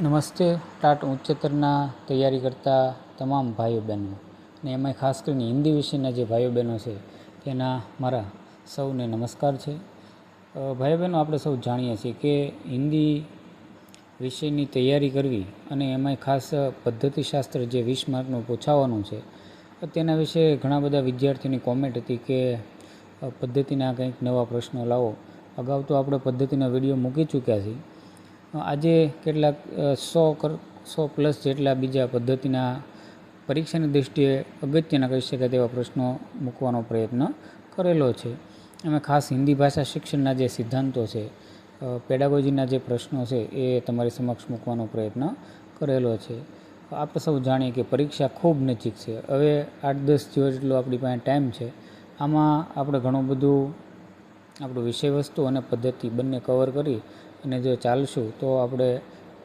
નમસ્તે ટાટ ઉચ્ચતરના તૈયારી કરતા તમામ ભાઈઓ બહેનો ને એમાંય ખાસ કરીને હિન્દી વિષયના જે ભાઈઓ બહેનો છે તેના મારા સૌને નમસ્કાર છે. ભાઈઓ બહેનો, આપણે સૌ જાણીએ છીએ કે હિન્દી વિષયની તૈયારી કરવી અને એમાંય ખાસ પદ્ધતિશાસ્ત્ર જે 20 માર્કનું પૂછાવાનું છે તેના વિશે ઘણા બધા વિદ્યાર્થીઓની કોમેન્ટ હતી કે પદ્ધતિના કંઈક નવા પ્રશ્નો લાવો. અગાઉ તો આપણે પદ્ધતિના વિડીયો મૂકી ચૂક્યા છીએ. આજે કેટલાક 100+ જેટલા બીજા પદ્ધતિના પરીક્ષાની દૃષ્ટિએ અગત્યના કહી શકાય તેવા પ્રશ્નો મૂકવાનો પ્રયત્ન કરેલો છે. એમાં ખાસ હિન્દી ભાષા શિક્ષણના જે સિદ્ધાંતો છે, પેડાગોજીના જે પ્રશ્નો છે એ તમારી સમક્ષ મૂકવાનો પ્રયત્ન કરેલો છે. આપણે સૌ જાણીએ કે પરીક્ષા ખૂબ નજીક છે. હવે 8-10 દિવસ જેટલો આપણી પાસે ટાઈમ છે. આમાં આપણે ઘણું બધું આપણું વિષયવસ્તુ અને પદ્ધતિ બંને કવર કરી અને જો ચાલશું તો આપણે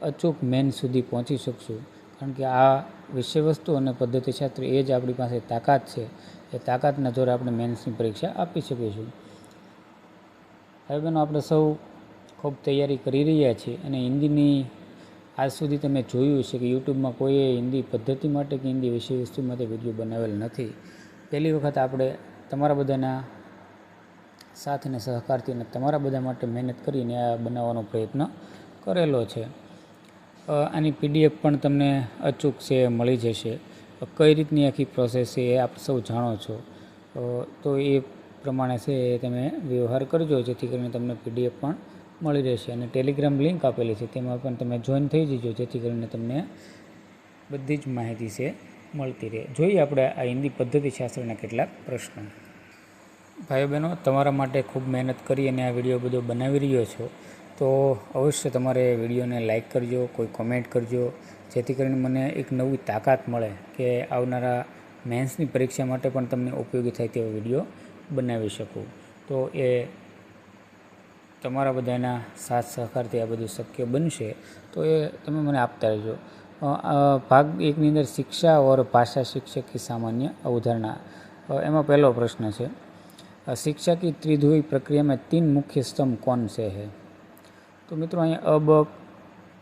અચૂક મેન સુધી પહોંચી શકશું. કારણ કે આ વિષયવસ્તુ અને પદ્ધતિશાસ્ત્ર એ જ આપણી પાસે તાકાત છે. એ તાકાતના જોરે આપણે મેન્સની પરીક્ષા આપી શકીશું. હવે બહેનો, આપણે સૌ ખૂબ તૈયારી કરી રહ્યા છીએ અને હિન્દીની આજ સુધી તમે જોયું છે કે યુટ્યુબમાં કોઈએ હિન્દી પદ્ધતિ માટે કે હિન્દી વિષયવસ્તુ માટે વિડીયો બનાવેલ નથી. પહેલી વખત આપણે તમારા બધાના સાથ અને સહકારથી અને તમારા બધા માટે મહેનત કરીને આ બનાવવાનો પ્રયત્ન કરેલો છે. આની PDF પણ તમને અચૂક છે મળી જશે. કઈ રીતની આખી પ્રોસેસ છે એ આપ સૌ જાણો છો, તો એ પ્રમાણે છે એ તમે વ્યવહાર કરજો જેથી કરીને તમને PDF પણ મળી રહેશે. અને ટેલિગ્રામ લિંક આપેલી છે તેમાં પણ તમે જોઈન થઈ જજો જેથી કરીને તમને બધી જ માહિતી છે મળતી રહે. જોઈએ આપણે આ હિન્દી પદ્ધતિશાસ્ત્રના કેટલાક પ્રશ્નો. ભાઈઓ બહેનો, તમારા માટે ખૂબ મહેનત કરી અને આ વિડીયો બધો બનાવી રહ્યો છો, તો અવશ્ય તમારે વિડીયોને લાઇક કરજો, કોઈ કોમેન્ટ કરજો જેથી કરીને મને એક નવી તાકાત મળે કે આવનારા મેન્સની પરીક્ષા માટે પણ તમને ઉપયોગી થાય તેવો વિડીયો બનાવી શકું. તો એ તમારા બધાના સાથ સહકારથી આ બધું શક્ય બનશે. તો એ તમે મને આપતા રહેજો. ભાગ 1ની અંદર શિક્ષા ઓર ભાષા શિક્ષક કી સામાન્ય અવધારણા, એમાં પહેલો પ્રશ્ન છે, शिक्षा की त्रिध्रुवी प्रक्रिया में 3 मुख्य स्तंभ कौन से है? तो मित्रों, अँ अ ब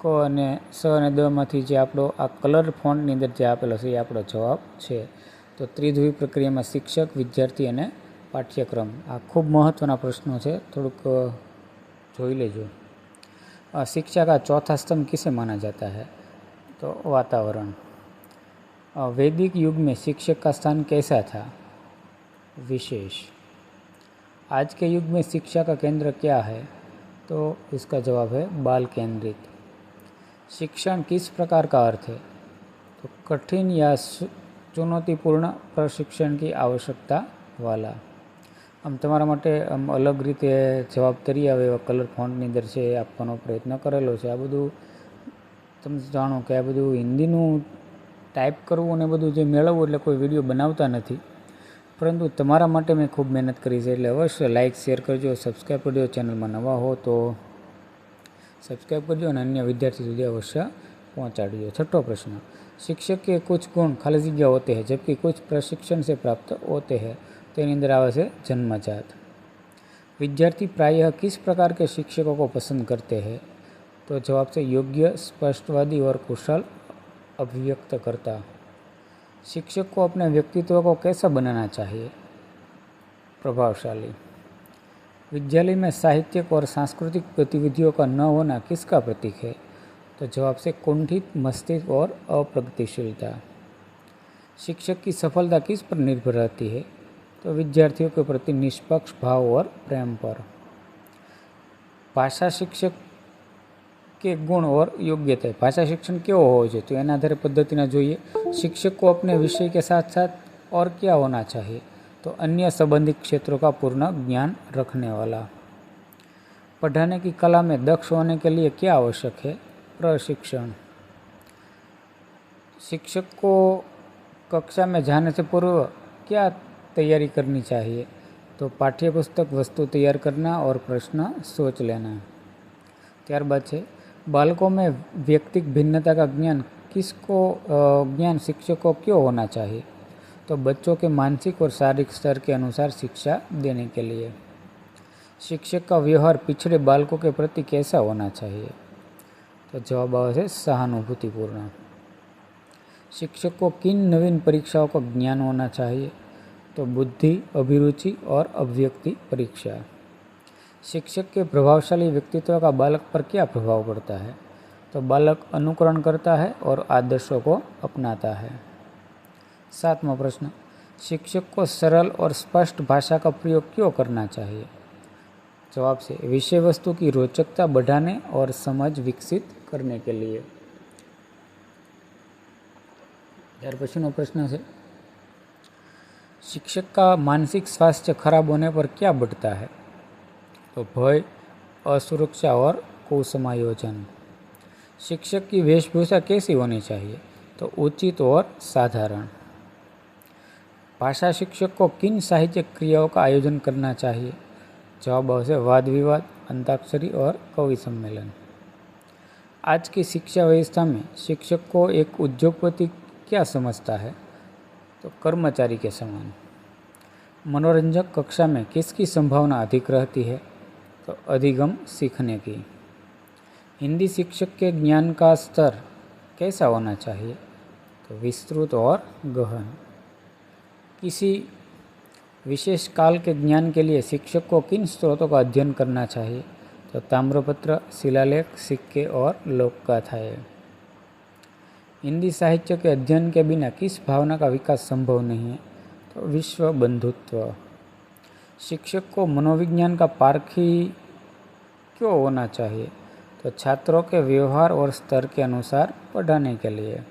क અને સ અને દ માંથી જે આપણો આ કલર ફોન્ટની અંદર જે આપેલો છે એ આપણો જવાબ છે. તો ત્રિધ્રુવી પ્રક્રિયામાં શિક્ષક, વિદ્યાર્થી અને પાઠ્યક્રમ, આ ખૂબ મહત્ત્વના પ્રશ્નો છે, થોડુંક જોઈ લેજો. शिक्षा का चौथा स्तंभ किसे माना जाता है? तो वातावरण. वैदिक युग में शिक्षक का स्थान कैसा था? विशेष. आज के युग में शिक्षा का केंद्र क्या है? तो इसका जवाब है बाल केंद्रित. शिक्षण किस प्रकार का अर्थ है? तो कठिन या चुनौतीपूर्ण प्रशिक्षण की आवश्यकता वाला. આમ તમારા માટે આમ અલગ રીતે જવાબ તરી આવે એવા કલર ફોન્ટની અંદર છે એ આપવાનો પ્રયત્ન કરેલો છે. આ બધું તમે જાણો કે આ બધું હિન્દીનું ટાઈપ કરવું અને બધું જે મેળવવું એટલે કોઈ વિડીયો બનાવતા નથી, પરંતુ તમારા માટે મેં ખૂબ મહેનત કરી છે. એટલે અવશ્ય લાઇક, શેર કરજો, સબસ્ક્રાઈબ કરજો. ચેનલમાં નવા હો તો સબસ્ક્રાઈબ કરજો અને અન્ય વિદ્યાર્થી સુધી અવશ્ય પહોંચાડજો. છઠ્ઠો પ્રશ્ન, शिक्षक के कुछ गुण खाली जगह होते हैं जबकि कुछ प्रशिक्षण से प्राप्त होते हैं. तेनी अंदर आवे छे जन्मजात. विद्यार्थी प्रायः किस प्रकार के शिक्षकों को पसंद करते हैं? तो जवाब से योग्य, स्पष्टवादी और कुशल अभिव्यक्त करता. शिक्षक को अपने व्यक्तित्व को कैसा बनाना चाहिए? प्रभावशाली. विद्यालय में साहित्यिक और सांस्कृतिक गतिविधियों का न होना किसका प्रतीक है? तो जवाब से कुंठित मस्तिष्क और अप्रगतिशीलता. शिक्षक की सफलता किस पर निर्भर रहती है? तो विद्यार्थियों के प्रति निष्पक्ष भाव और प्रेम पर. भाषा शिक्षक के गुण और योग्यता. भाषा शिक्षण केवो होवो जोईए? तो एना आधारे पद्धतिना जोईए. शिक्षक को अपने विषय के साथ साथ और क्या होना चाहिए? तो अन्य संबंधित क्षेत्रों का पूर्ण ज्ञान रखने वाला. पढ़ाने की कला में दक्ष होने के लिए क्या आवश्यक है? प्रशिक्षण. शिक्षक को कक्षा में जाने से पूर्व क्या तैयारी करनी चाहिए? तो पाठ्य पुस्तक, वस्तु तैयार करना और प्रश्न सोच लेना. ત્યારબાદ છે, बालकों में व्यक्तिक भिन्नता का ज्ञान शिक्षक को क्यों होना चाहिए? तो बच्चों के मानसिक और शारीरिक स्तर के अनुसार शिक्षा देने के लिए. शिक्षक का व्यवहार पिछड़े बालकों के प्रति कैसा होना चाहिए? तो जवाब आवे सहानुभूतिपूर्ण। शिक्षक को किन नवीन परीक्षाओं का ज्ञान होना चाहिए? तो बुद्धि, अभिरुचि और अभिव्यक्ति परीक्षा। शिक्षक के प्रभावशाली व्यक्तित्व का बालक पर क्या प्रभाव पड़ता है? तो बालक अनुकरण करता है और आदर्शों को अपनाता है। 7वां प्रश्न, शिक्षक को सरल और स्पष्ट भाषा का प्रयोग क्यों करना चाहिए? जवाब से विषय वस्तु की रोचकता बढ़ाने और समझ विकसित करने के लिए। ત્યાર પછીનો પ્રશ્ન છે, शिक्षक का मानसिक स्वास्थ्य खराब होने पर क्या बढ़ता है? तो भय, असुरक्षा और कुसमायोजन। शिक्षक की वेशभूषा कैसी होनी चाहिए? तो उचित और साधारण। भाषा शिक्षक को किन साहित्यिक क्रियाओं का आयोजन करना चाहिए? जवाब आवश्य वाद विवाद, अंताक्षरी और कवि सम्मेलन। आज की शिक्षा व्यवस्था में शिक्षक को एक उद्योगपति क्या समझता है? तो कर्मचारी के समान। मनोरंजक कक्षा में किसकी संभावना अधिक रहती है? तो अधिगम सीखने की। हिंदी शिक्षक के ज्ञान का स्तर कैसा होना चाहिए? तो विस्तृत और गहन। किसी विशेष काल के ज्ञान के लिए शिक्षक को किन स्रोतों का अध्ययन करना चाहिए? तो ताम्रपत्र, शिलालेख, सिक्के और लोकगाथाएं। हिंदी साहित्य के अध्ययन के बिना किस भावना का विकास संभव नहीं है? तो विश्व बंधुत्व। शिक्षक को मनोविज्ञान का पारखी क्यों होना चाहिए? तो छात्रों के व्यवहार और स्तर के अनुसार पढ़ाने के लिए।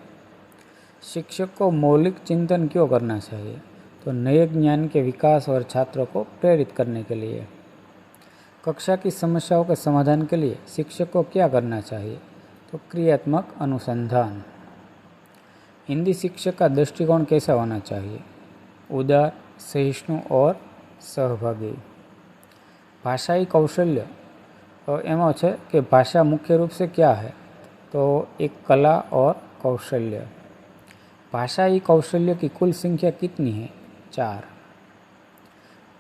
शिक्षक को मौलिक चिंतन क्यों करना चाहिए? तो नए ज्ञान के विकास और छात्रों को प्रेरित करने के लिए। कक्षा की समस्याओं के समाधान के लिए शिक्षक को क्या करना चाहिए? तो क्रियात्मक अनुसंधान। हिंदी शिक्षक का दृष्टिकोण कैसा होना चाहिए? उदार, सहिष्णु और सहभागी। भाषाई कौशल्य एम है कि भाषा मुख्य रूप से क्या है? तो एक कला और कौशल्य। भाषाई कौशल्य की कुल संख्या कितनी है? 4।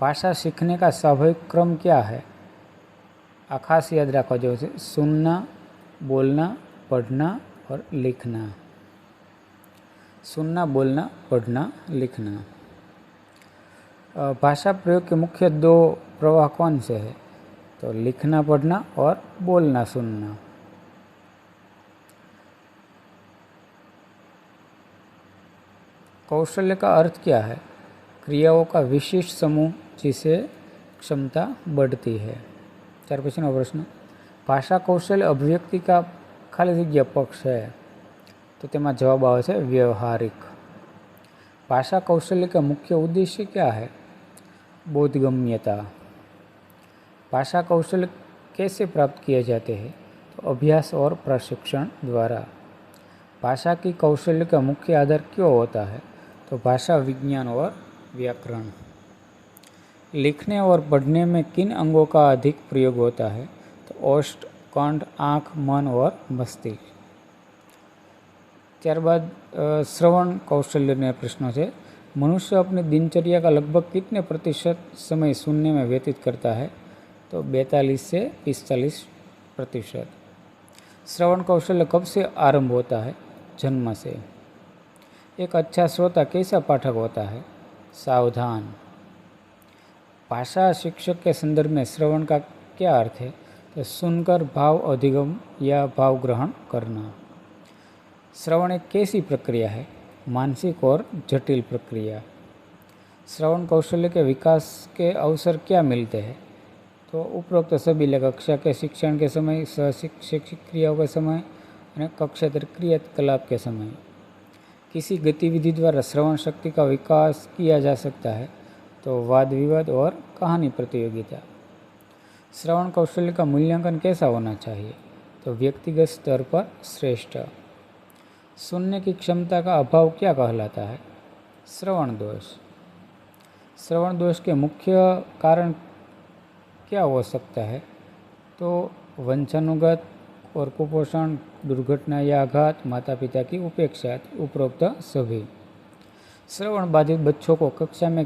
भाषा सीखने का स्वाभाविक क्रम क्या है? खास याद रखो, जो सुनना, बोलना, पढ़ना और लिखना। सुनना, बोलना, पढ़ना, लिखना। भाषा प्रयोग के मुख्य 2 प्रवाह कौन से है? तो लिखना पढ़ना और बोलना सुनना। कौशल्य का अर्थ क्या है? क्रियाओं का विशिष्ट समूह जिसे क्षमता बढ़ती है। 4 पछीनो प्रश्न, भाषा कौशल्य अभिव्यक्ति का खाली जग्या पक्ष है? तो तेमा जवाब आवे छे व्यवहारिक। भाषा कौशल्य का मुख्य उद्देश्य क्या है? बोधगम्यता। भाषा कौशल कैसे प्राप्त किए जाते हैं? तो अभ्यास और प्रशिक्षण द्वारा। भाषा की कौशल्य का मुख्य आधार क्यों होता है? तो भाषा विज्ञान और व्याकरण। लिखने और पढ़ने में किन अंगों का अधिक प्रयोग होता है? तो ओष्ठ, कंठ, आँख, मन और मस्तिष्क। त्यारबाद श्रवण कौशल्य ने प्रश्न है, मनुष्य अपनी दिनचर्या का लगभग कितने प्रतिशत समय सुनने में व्यतीत करता है? तो 42 से 45%। श्रवण कौशल्य कब से आरंभ होता है? जन्म से। एक अच्छा श्रोता कैसा पाठक होता है? सावधान। भाषा शिक्षक के संदर्भ में श्रवण का क्या अर्थ है? तो सुनकर भाव अधिगम या भाव ग्रहण करना। श्रवण एक कैसी प्रक्रिया है? मानसिक और जटिल प्रक्रिया। श्रवण कौशल्य के विकास के अवसर क्या मिलते हैं? तो उपरोक्त सभी कक्षा के शिक्षण के समय, शैक्षिक क्रियाओं के समय और कक्षातर क्रियाकलाप के समय। किसी गतिविधि द्वारा श्रवण शक्ति का विकास किया जा सकता है? तो वाद विवाद और कहानी प्रतियोगिता। श्रवण कौशल्य का मूल्यांकन कैसा होना चाहिए? तो व्यक्तिगत स्तर पर श्रेष्ठ। सुनने की क्षमता का अभाव क्या कहलाता है? श्रवण दोष। श्रवण दोष के मुख्य कारण क्या हो सकता है? तो वंशानुगत और कुपोषण, दुर्घटना या आघात, माता पिता की उपेक्षा, उपरोक्त सभी। श्रवण बाधित बच्चों को कक्षा में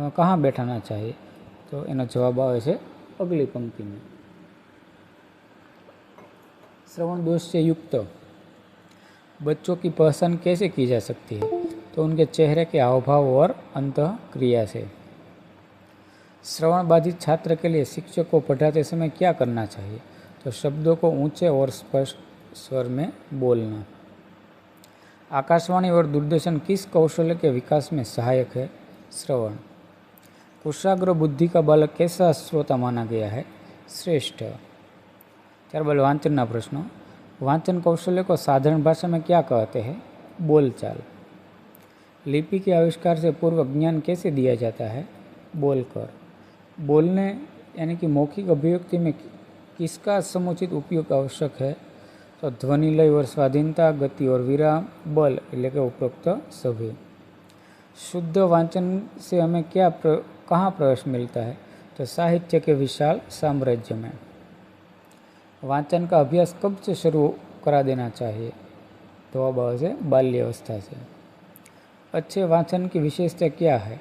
कहाँ बैठाना चाहिए? तो एनो जवाब आवे छे अगली पंक्ति में। श्रवण दोष से युक्त बच्चों की पहचान कैसे की जा सकती है? तो उनके चेहरे के हाव भाव और अंतः क्रिया से। श्रवण बाधित छात्र के लिए शिक्षक को पढ़ाते समय क्या करना चाहिए? तो शब्दों को ऊंचे और स्पष्ट स्वर में बोलना। आकाशवाणी और दूरदर्शन किस कौशल के विकास में सहायक है? श्रवण। कुशाग्र बुद्धि का बालक कैसा श्रोता माना गया है? श्रेष्ठ। त्यारबाद वांचनना प्रश्नों। वांचन कौशल्य को साधारण भाषा में क्या कहते हैं? बोलचाल। लिपि के आविष्कार से पूर्व ज्ञान कैसे दिया जाता है? बोलकर। बोलने यानी कि मौखिक अभिव्यक्ति में किसका समुचित उपयोग आवश्यक है? तो ध्वनि, लय और स्वाधीनता, गति और विराम, बल એટલે કે उपरोक्त सभी। शुद्ध वांचन से हमें कहाँ प्रवेश मिलता है? तो साहित्य के विशाल साम्राज्य में। वांचन का अभ्यास कब से शुरू करा देना चाहिए? तो अब से बाल्यावस्था से। अच्छे वांचन की विशेषता क्या है?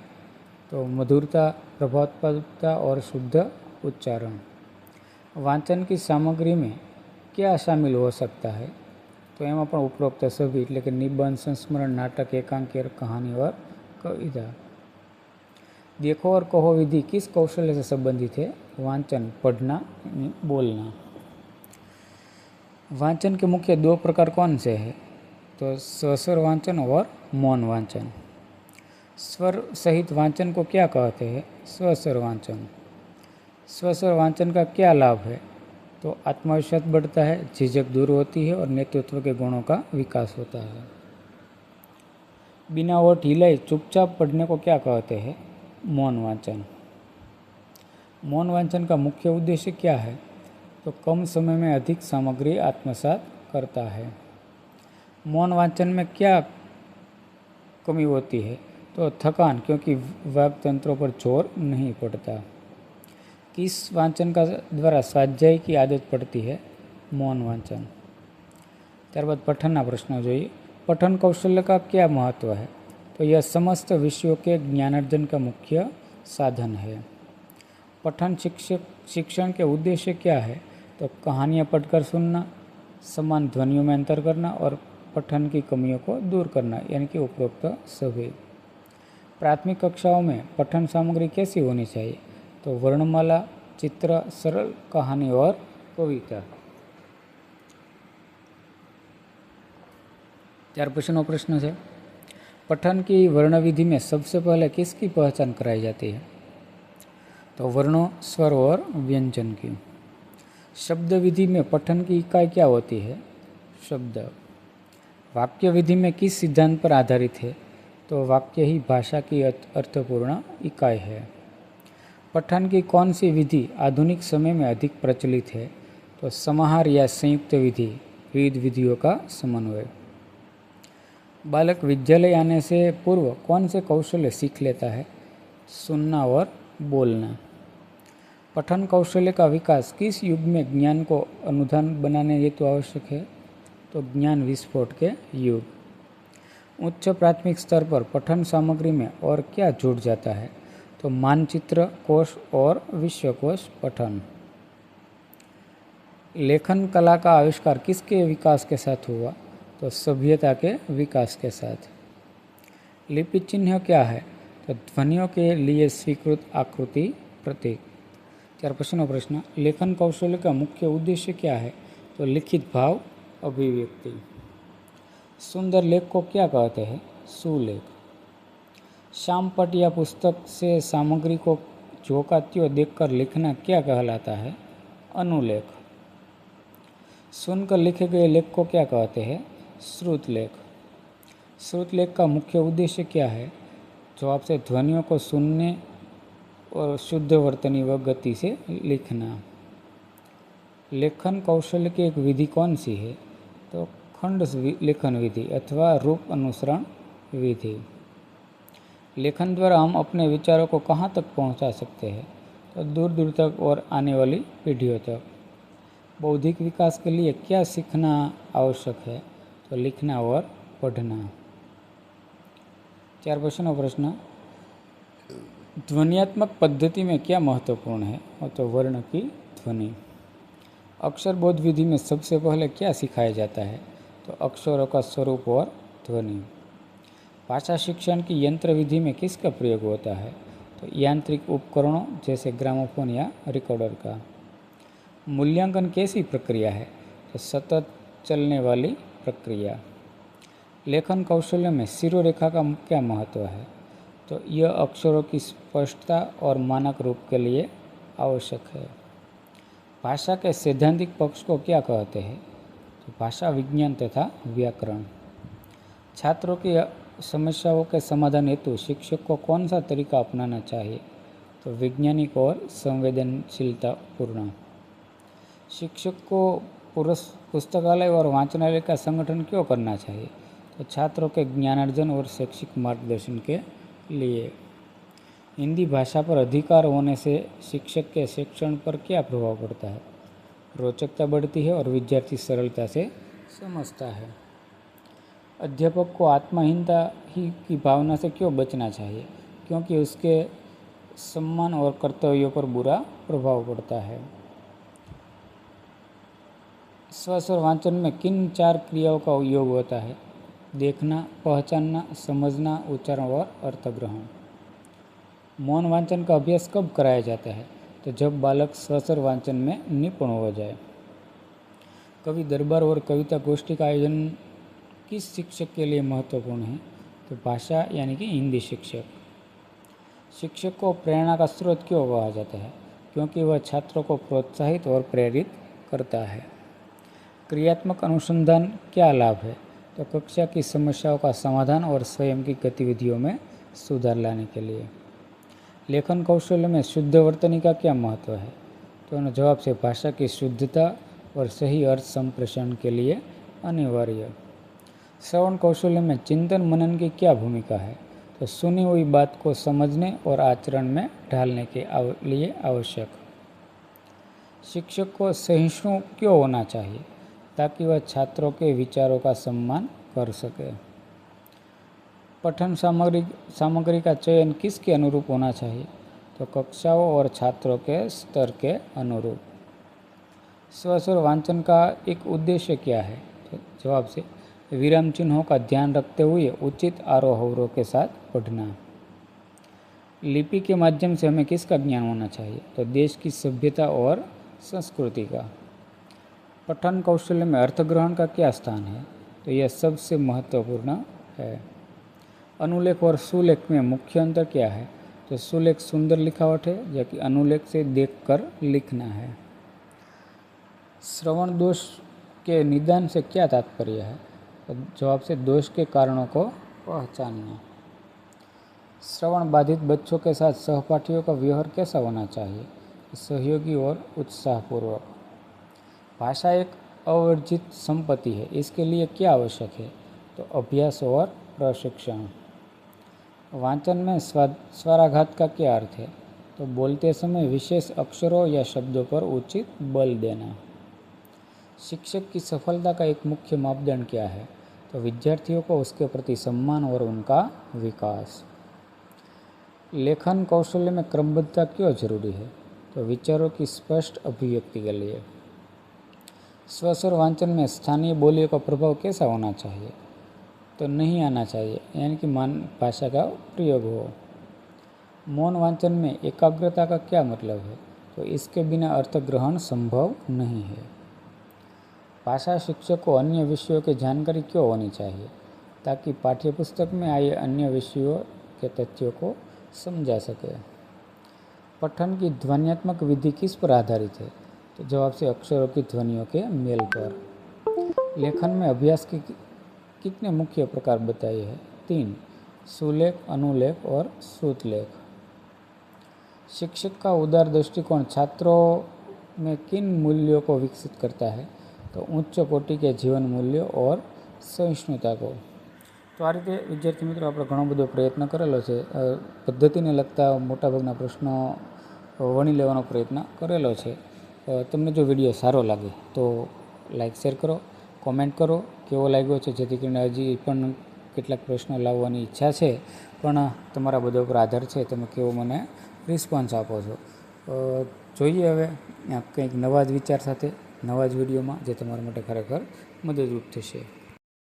तो मधुरता, प्रभावत्मकता और शुद्ध उच्चारण। वांचन की सामग्री में क्या शामिल हो सकता है? तो एम उपरोक्त सभी એટલે કે निबंध, संस्मरण, नाटक, एकांकी और कहानी और कविता। देखो और कहो विधि किस कौशल्य से संबंधित है? वांचन, पढ़ना, बोलना। वांचन के मुख्य दो प्रकार कौन से हैं? तो स्वस्वर वांचन और मौन वांचन। स्वर सहित वांचन को क्या कहते हैं? स्वस्वर वांचन। स्वस्वर वांचन का क्या लाभ है? तो आत्मविश्वास बढ़ता है, झिझक दूर होती है और नेतृत्व के गुणों का विकास होता है। बिना ओठ हिलाए चुपचाप पढ़ने को क्या कहते हैं? मौन वांचन। मौन वांचन का मुख्य उद्देश्य क्या है? तो कम समय में अधिक सामग्री आत्मसात करता है। मौन वांचन में क्या कमी होती है? तो थकान, क्योंकि वाक् तंत्रों पर जोर नहीं पड़ता। किस वांचन का द्वारा स्वाध्याय की आदत पड़ती है? मौन वांचन। त्यारबाद पठनना प्रश्नों જોઈએ। पठन कौशल्य का क्या महत्व है? तो यह समस्त विषयों के ज्ञानार्जन का मुख्य साधन है। पठन शिक्षण के उद्देश्य क्या है? तो कहानियाँ पढ़कर सुनना, समान ध्वनियों में अंतर करना और पठन की कमियों को दूर करना यानी कि उपरोक्त सभी। प्राथमिक कक्षाओं में पठन सामग्री कैसी होनी चाहिए? तो वर्णमाला, चित्र, सरल कहानी और कविता। त्यार पछीनो प्रश्न है, पठन की वर्ण विधि में सबसे पहले किसकी पहचान कराई जाती है? तो वर्णों, स्वर और व्यंजन की। शब्द विधि में पठन की इकाई क्या होती है? शब्द। वाक्य विधि में किस सिद्धांत पर आधारित है? तो वाक्य ही भाषा की अर्थपूर्ण इकाई है। पठन की कौन सी विधि आधुनिक समय में अधिक प्रचलित है? तो समाहार या संयुक्त विधि, विविध विधियों का समन्वय। बालक विद्यालय आने से पूर्व कौन से कौशल्य सीख लेता है? सुनना और बोलना। पठन कौशल्य का विकास किस युग में ज्ञान को अनुधान बनाने हेतु आवश्यक है? तो ज्ञान विस्फोट के युग। उच्च प्राथमिक स्तर पर पठन सामग्री में और क्या जुड़ जाता है? तो मानचित्र कोश और विश्वकोश पठन। लेखन कला का आविष्कार किसके विकास के साथ हुआ? तो सभ्यता के विकास के साथ। लिपि चिन्ह क्या है? तो ध्वनियों के लिए स्वीकृत आकृति प्रतीक। त्यार पछीनो प्रश्न, लेखन कौशल्य का मुख्य उद्देश्य क्या है? तो लिखित भाव अभिव्यक्ति। सुंदर लेख को क्या कहते हैं? सुलेख। शामपट या पुस्तक से सामग्री को झोंकात्यों देखकर लिखना क्या कहलाता है? अनुलेख। सुनकर लिखे गए लेख को क्या कहते हैं? श्रुतलेख। श्रुतलेख का मुख्य उद्देश्य क्या है? जो आपसे ध्वनियों को सुनने और शुद्ध वर्तनी व गति से लिखना। लेखन कौशल्य की एक विधि कौन सी है? तो खंड लेखन विधि अथवा रूप अनुसरण विधि। लेखन द्वारा हम अपने विचारों को कहाँ तक पहुँचा सकते हैं? तो दूर दूर तक और आने वाली पीढ़ियों तक। बौद्धिक विकास के लिए क्या सीखना आवश्यक है? तो लिखना और पढ़ना। त्यार पछीनो प्रश्न, ध्वन्यात्मक पद्धति में क्या महत्वपूर्ण है? तो वर्ण की ध्वनि। अक्षर बोध विधि में सबसे पहले क्या सिखाया जाता है? तो अक्षरों का स्वरूप और ध्वनि। भाषा शिक्षण की यंत्र विधि में किसका प्रयोग होता है? तो यांत्रिक उपकरणों जैसे ग्रामोफोन या रिकॉर्डर का। मूल्यांकन कैसी प्रक्रिया है? तो सतत चलने वाली प्रक्रिया। लेखन कौशल्य में शिरोरेखा का क्या महत्व है? तो यह अक्षरों की स्पष्टता और मानक रूप के लिए आवश्यक है। भाषा के सैद्धांतिक पक्ष को क्या कहते हैं? तो भाषा विज्ञान तथा व्याकरण। छात्रों की समस्याओं के समाधान हेतु शिक्षक को कौन सा तरीका अपनाना चाहिए? तो वैज्ञानिक और संवेदनशीलता पूर्ण। शिक्षक को पुस्तकालय और वाचनालय का संगठन क्यों करना चाहिए? तो छात्रों के ज्ञानार्जन और शैक्षिक मार्गदर्शन के लिए। हिंदी भाषा पर अधिकार होने से शिक्षक के शिक्षण पर क्या प्रभाव पड़ता है? रोचकता बढ़ती है और विद्यार्थी सरलता से समझता है। अध्यापक को आत्महीनता ही की भावना से क्यों बचना चाहिए? क्योंकि उसके सम्मान और कर्तव्यों पर बुरा प्रभाव पड़ता है। स्वस्वर वांचन में किन 4 क्रियाओं का योग होता है? देखना, पहचानना, समझना, उच्चारण और अर्थग्रहण। मौन वांचन का अभ्यास कब कराया जाता है? तो जब बालक स्वस्वर वांचन में निपुण हो जाए। कवि दरबार और कविता गोष्ठी का आयोजन किस शिक्षक के लिए महत्वपूर्ण है? तो भाषा यानी कि हिंदी शिक्षक। शिक्षक को प्रेरणा का स्रोत क्यों कहा जाता है? क्योंकि वह छात्रों को प्रोत्साहित और प्रेरित करता है। क्रियात्मक अनुसंधान क्या लाभ है? तो कक्षा की समस्याओं का समाधान और स्वयं की गतिविधियों में सुधार लाने के लिए। लेखन कौशल्य में शुद्ध वर्तनी का क्या महत्व है? तो जवाब से भाषा की शुद्धता और सही अर्थ संप्रेषण के लिए अनिवार्य। श्रवण कौशल्य में चिंतन मनन की क्या भूमिका है? तो सुनी हुई बात को समझने और आचरण में ढालने के लिए आवश्यक। शिक्षक को सहिष्णु क्यों होना चाहिए? ताकि वह छात्रों के विचारों का सम्मान कर सके। पठन सामग्री का चयन किसके अनुरूप होना चाहिए? तो कक्षाओं और छात्रों के स्तर के अनुरूप। स्वस्वर वांचन का एक उद्देश्य क्या है? तो जवाब से विराम चिन्हों का ध्यान रखते हुए उचित आरोह अवरोह के साथ पढ़ना। लिपि के माध्यम से हमें किसका ज्ञान होना चाहिए? तो देश की सभ्यता और संस्कृति का। पठन कौशल्य में अर्थग्रहण का क्या स्थान है? तो यह सबसे महत्वपूर्ण है। अनुलेख और सुलेख में मुख्य अंतर क्या है? तो सुलेख सुंदर लिखावट है जबकि अनुलेख से देखकर लिखना है। श्रवण दोष के निदान से क्या तात्पर्य है? तो जवाब से दोष के कारणों को पहचानना। श्रवण बाधित बच्चों के साथ सहपाठियों का व्यवहार कैसा होना चाहिए? सहयोगी और उत्साहपूर्वक। भाषा एक अवर्जित संपत्ति है, इसके लिए क्या आवश्यक है? तो अभ्यास और प्रशिक्षण। वांचन में स्वराघात का क्या अर्थ है? तो बोलते समय विशेष अक्षरों या शब्दों पर उचित बल देना। शिक्षक की सफलता का एक मुख्य मापदंड क्या है? तो विद्यार्थियों को उसके प्रति सम्मान और उनका विकास। लेखन कौशल्य में क्रमबद्धता क्यों जरूरी है? तो विचारों की स्पष्ट अभिव्यक्ति के लिए। स्वस्वर वांचन में स्थानीय बोलियों का प्रभाव कैसा होना चाहिए? तो नहीं आना चाहिए, यानी कि भाषा का प्रयोग हो। मौन वांचन में एकाग्रता का क्या मतलब है? तो इसके बिना अर्थ ग्रहण संभव नहीं है। भाषा शिक्षक को अन्य विषयों की जानकारी क्यों होनी चाहिए? ताकि पाठ्यपुस्तक में आए अन्य विषयों के तथ्यों को समझा सके। पठन की ध्वन्यात्मक विधि किस पर आधारित है? तो जवाब से अक्षरों की ध्वनियों के मेल पर। लेखन में अभ्यास की कितने मुख्य प्रकार बताए हैं? 3। सुलेख, अनुलेख और श्रुतलेख। शिक्षक का उदार दृष्टिकोण छात्रों में किन मूल्यों को विकसित करता है? तो उच्च कोटि के जीवन मूल्यों और सहिष्णुता को। तो आ रीते विद्यार्थी मित्रों આપણે ઘણો બધો પ્રયત્ન કરેલો છે। પદ્ધતિને લગતા મોટાભાગના પ્રશ્નો વણી લેવાનો પ્રયત્ન કરેલો છે। તમને જો વિડીયો સારો લાગે તો લાઈક શેર કરો, કોમેન્ટ કરો કેવો લાગ્યો છે, જેથી કરીને હજી પણ કેટલાક પ્રશ્નો લાવવાની ઈચ્છા છે, પણ તમારા બધા ઉપર આધાર છે તમે કેવો મને રિસ્પોન્સ આપો છો। જોઈએ હવે કંઈક નવા જ વિચાર સાથે નવા જ વિડીયોમાં, જે તમારા માટે ખરેખર મદદરૂપ થશે.